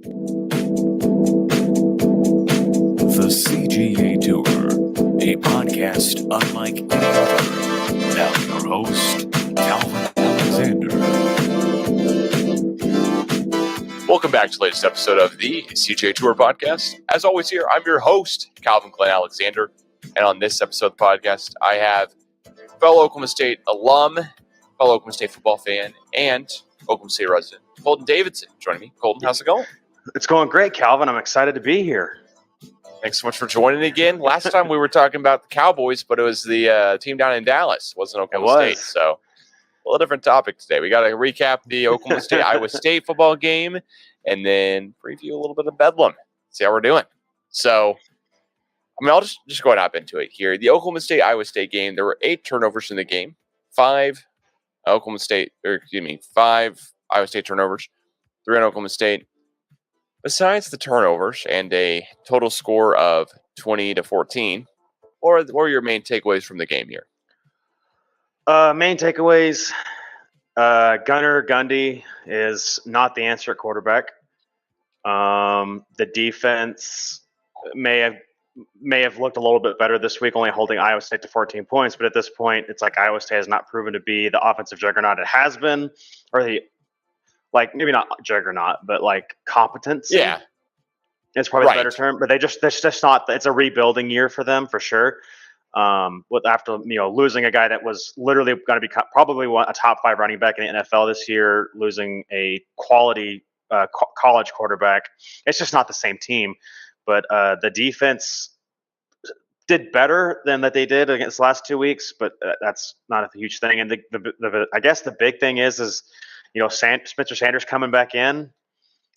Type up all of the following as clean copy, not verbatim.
The CGA Tour, a podcast unlike any other. Now your host, Calvin Alexander. Welcome back to the latest episode of the CGA Tour podcast. As always here, I'm your host, Calvin Glen Alexander. And on this episode of the podcast, I have fellow Oklahoma State alum, fellow Oklahoma State football fan, and Oklahoma State resident, Colton Davidson, joining me. Colton, how's it going? It's going great, Calvin. I'm excited to be here. Thanks so much for joining again. Last time we were talking about the Cowboys, but it was the team down in Dallas. It wasn't Oklahoma State. So a little different topic today. We got to recap the Oklahoma State-Iowa State football game and then preview a little bit of Bedlam, see how we're doing. So, I'll just go ahead and hop into it here. The Oklahoma State-Iowa State game, there were 8 turnovers in the game, 5 Iowa State turnovers, 3 on Oklahoma State. Besides the turnovers and a total score of 20-14, what are your main takeaways from the game here? Main takeaways, Gundy is not the answer at quarterback. The defense may have looked a little bit better this week, only holding Iowa State to 14 points. But at this point, it's like Iowa State has not proven to be the offensive juggernaut it has been, or maybe not juggernaut, but competence. Yeah, it's probably the better term. But that's just not. It's a rebuilding year for them for sure. After losing a guy that was literally going to be probably a top 5 running back in the NFL this year, losing a quality college quarterback, it's just not the same team. But the defense did better than that they did against the last 2 weeks, but that's not a huge thing. And I guess the big thing is Spencer Sanders coming back in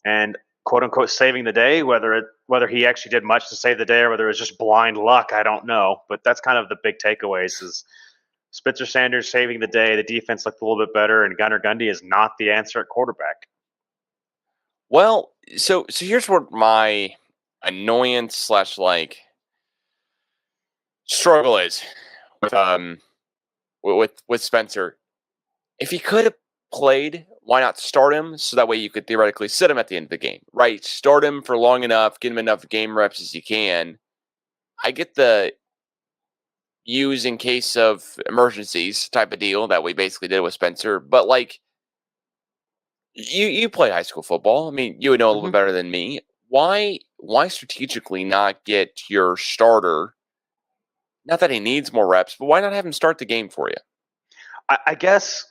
and quote unquote saving the day. Whether he actually did much to save the day or whether it was just blind luck, I don't know. But that's kind of the big takeaways: is Spencer Sanders saving the day. The defense looked a little bit better, and Gundy is not the answer at quarterback. Well, so here's what my annoyance / struggle is with Spencer. If he could have played, why not start him so that way you could theoretically sit him at the end of the game, right? Start him for long enough, get him enough game reps as you can. I get the use in case of emergencies type of deal that we basically did with Spencer, but you play high school football. I mean, you would know a little bit better than me. Why strategically not get your starter? Not that he needs more reps, but why not have him start the game for you? I guess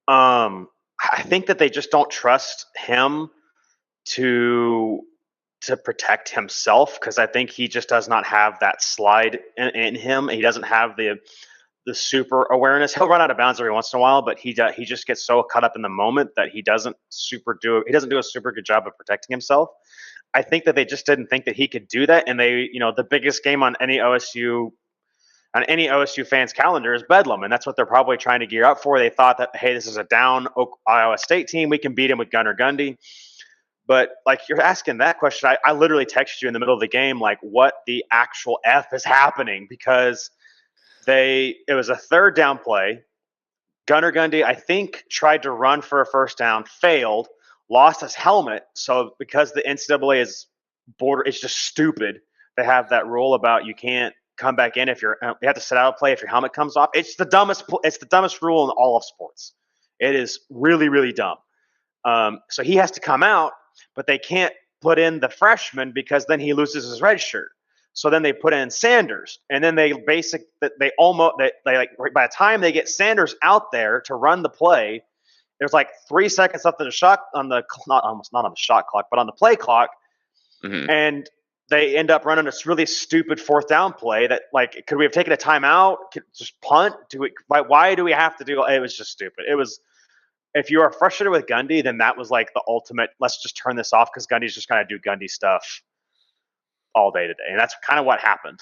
I think that they just don't trust him to protect himself, because I think he just does not have that slide in him. He doesn't have the super awareness. He'll run out of bounds every once in a while, but he just gets so caught up in the moment that he doesn't do a super good job of protecting himself. I think that they just didn't think that he could do that, and the biggest game on any OSU fan's calendar is Bedlam, and that's what they're probably trying to gear up for. They thought that, hey, this is a down Iowa State team. We can beat him with Gundy. But you're asking that question, I literally texted you in the middle of the game, what the actual F is happening, because it was a 3rd down play. Gundy, I think, tried to run for a first down, failed, lost his helmet. So because the NCAA it's just stupid to have that rule about you can't come back in you have to sit out a play if your helmet comes off. It's the dumbest rule in all of sports. It is really, really dumb. So he has to come out, but they can't put in the freshman because then he loses his red shirt. So then they put in Sanders, and then by the time they get Sanders out there to run the play, there's 3 seconds left on the shot not on the shot clock, but on the play clock, and they end up running this really stupid 4th down play that, could we have taken a timeout? Could just punt? Why do we have to do? It was just stupid. It was. If you are frustrated with Gundy, then that was the ultimate. Let's just turn this off because Gundy's just going to do Gundy stuff all day today, and that's kind of what happened.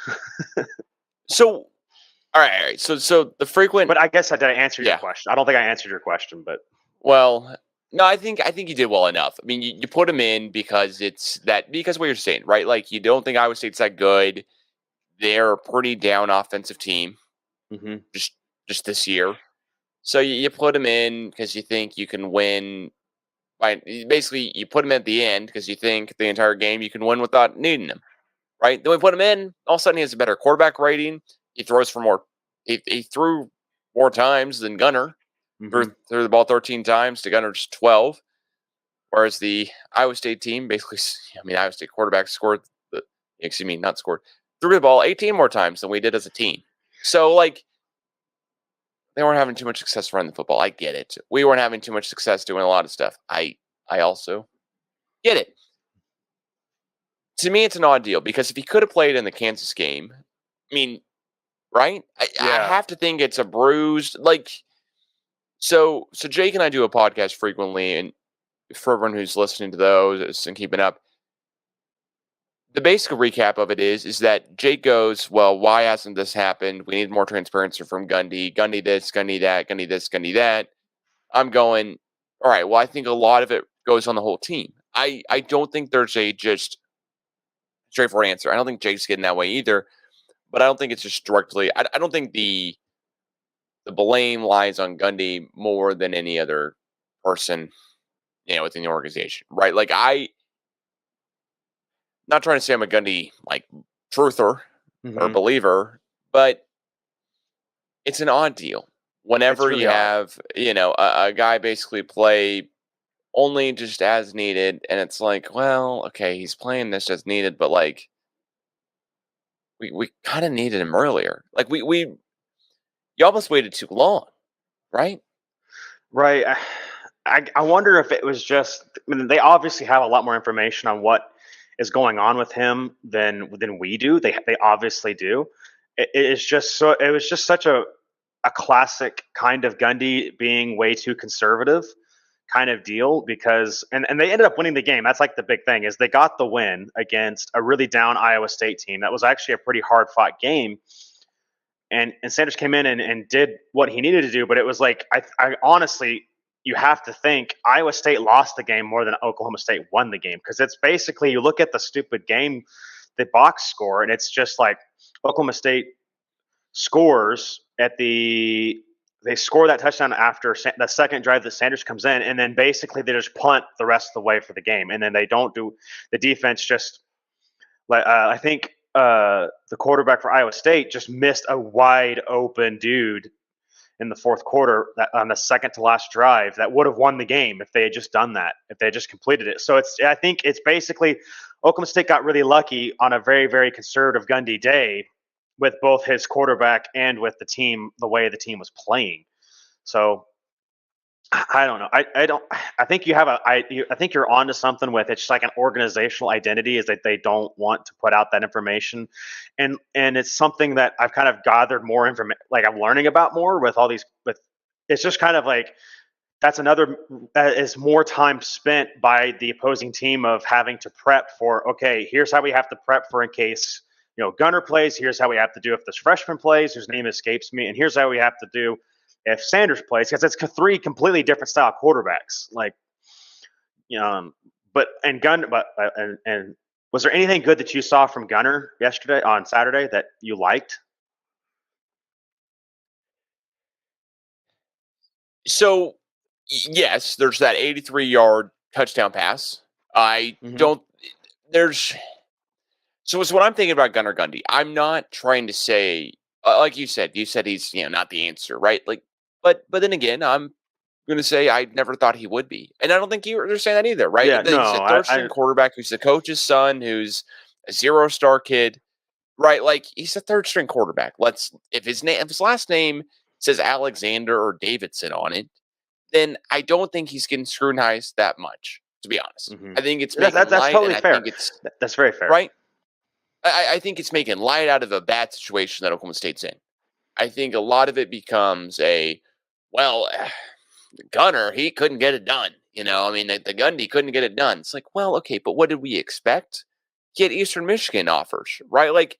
So, all right. So the frequent. But I guess I did answer your question. I don't think I answered your question, but no, I think you did well enough. I mean, you put him in because what you're saying, right? You don't think Iowa State's that good. They're a pretty down offensive team, just this year. So you put him in because you think you can win basically you put him at the end because you think the entire game you can win without needing him, right? Then we put him in. All of a sudden, he has a better quarterback rating. He throws for more. He threw more times than Gunner. Mm-hmm. Threw the ball 13 times to Gunner's 12. Whereas the Iowa State team basically, Iowa State quarterback scored, not scored, threw the ball 18 more times than we did as a team. So, like, they weren't having too much success running the football. I get it. We weren't having too much success doing a lot of stuff. I also get it. To me, it's an odd deal because if he could have played in the Kansas game, right? I have to think it's a bruised, so Jake and I do a podcast frequently, and for everyone who's listening to those and keeping up, the basic recap of it is that Jake goes, well, why hasn't this happened? We need more transparency from Gundy. Gundy this, Gundy that, Gundy this, Gundy that. I'm going, all right, well, I think a lot of it goes on the whole team. I don't think there's a just straightforward answer. I don't think Jake's getting that way either, but I don't think it's just directly. I don't think the blame lies on Gundy more than any other person, within the organization, right? Like, not trying to say I'm a Gundy truther or believer, but it's an odd deal. Whenever really you have, a guy basically play only just as needed, and it's like, well, okay, he's playing this as needed, but we kind of needed him earlier. Like you almost waited too long, right? Right. I wonder if it was just. They obviously have a lot more information on what is going on with him than we do. They obviously do. It was just such a classic kind of Gundy being way too conservative kind of deal because and they ended up winning the game. That's like the big thing is they got the win against a really down Iowa State team. That was actually a pretty hard fought game. And Sanders came in and did what he needed to do, but it was like I honestly you have to think Iowa State lost the game more than Oklahoma State won the game because it's basically you look at the stupid game, the box score, and it's just like Oklahoma State scores they score that touchdown after the second drive that Sanders comes in, and then basically they just punt the rest of the way for the game, and then they don't do the defense just I think the quarterback for Iowa State just missed a wide open dude in the fourth quarter on the second to last drive that would have won the game if they had just done that, if they had just completed it. So I think it's basically Oklahoma State got really lucky on a very, very conservative Gundy day with both his quarterback and with the team, the way the team was playing. So I don't know. I think I think you're onto something with it's just like an organizational identity is that they don't want to put out that information, and it's something that I've kind of gathered more information, like I'm learning about more with all these. With it's just kind of like that is more time spent by the opposing team of having to prep for. Okay, here's how we have to prep for in case Gunner plays. Here's how we have to do if this freshman plays, whose name escapes me, and here's how we have to do if Sanders plays, because it's three completely different style quarterbacks. But was there anything good that you saw from Gunner on Saturday that you liked? So, yes, there's that 83-yard touchdown pass. So it's what I'm thinking about Gunner Gundy. I'm not trying to say, like you said he's not the answer, right? But then again, I'm going to say I never thought he would be, and I don't think you're saying that either, right? Yeah, he's a third-string quarterback who's the coach's son, who's a zero-star kid, right? Like he's a third-string quarterback. If his last name says Alexander or Davidson on it, then I don't think he's getting scrutinized that much. To be honest, I think it's making that's light, totally and fair. I think that's very fair, right? I think it's making light out of a bad situation that Oklahoma State's in. I think a lot of it becomes Gunner, he couldn't get it done. The Gundy couldn't get it done. It's like, well, okay, but what did we expect? He had Eastern Michigan offers, right?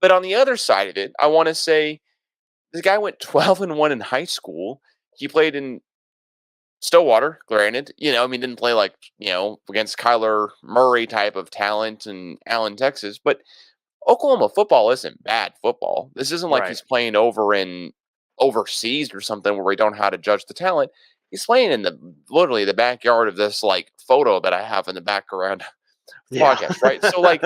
But on the other side of it, I want to say this guy went 12-1 in high school. He played in Stillwater, granted. Didn't play against Kyler Murray type of talent in Allen, Texas. But Oklahoma football isn't bad football. This isn't like he's playing over in overseas or something where we don't know how to judge the talent. He's playing in literally the backyard of this like photo that I have in the background podcast, right? So like,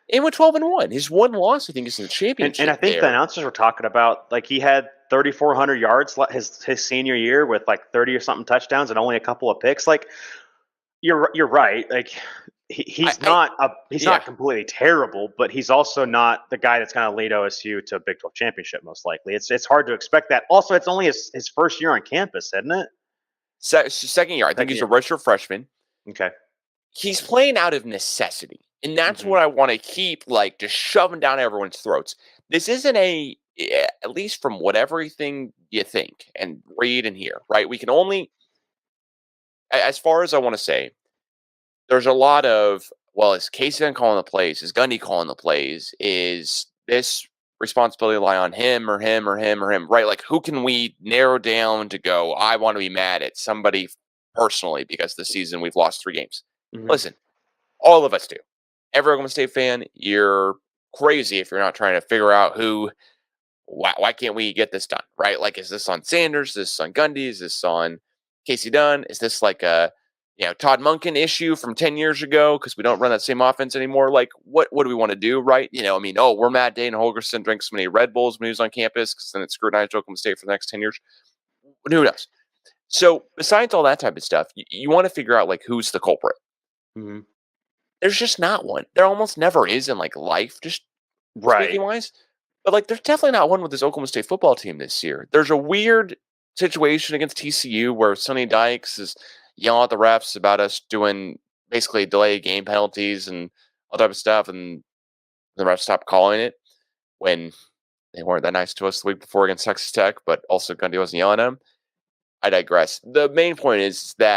he went 12-1. His one loss, I think, is in the championship. And I think the announcers were talking about like he had 3,400 yards his senior year with like 30 or something touchdowns and only a couple of picks. Like you're right. Like he's not completely terrible, but he's also not the guy that's going to lead OSU to a Big 12 championship. Most likely, it's hard to expect that. Also, it's only his first year on campus, isn't it? Second year. I think he's a redshirt freshman. Okay. He's playing out of necessity. And that's what I want to keep, like, just shoving down everyone's throats. This isn't at least from what everything you think and read and hear, right? We can only, as far as I want to say, there's a lot of, well, is Casey Dunn calling the plays? Is Gundy calling the plays? Is this responsibility lie on him or him or him or him, right? Like, who can we narrow down to go, I want to be mad at somebody personally because this season we've lost 3 games? Listen, all of us do. Every Oklahoma State fan, you're crazy if you're not trying to figure out why can't we get this done, right? Like, is this on Sanders? Is this on Gundy? Is this on Casey Dunn? Is this like a Todd Monken issue from 10 years ago because we don't run that same offense anymore? Like, what do we want to do, right? We're mad Dana Holgorsen drinks so many Red Bulls when he was on campus because then it scrutinized Oklahoma State for the next 10 years. Who knows? So besides all that type of stuff, you want to figure out, like, who's the culprit. There's just not one. There almost never is in, like, life, just speaking-wise. But, like, there's definitely not one with this Oklahoma State football team this year. There's a weird situation against TCU where Sonny Dykes is yelling at the refs about us doing basically delay game penalties and all type of stuff, and the refs stopped calling it when they weren't that nice to us the week before against Texas Tech, but also Gundy wasn't yelling at them. I digress. The main point is that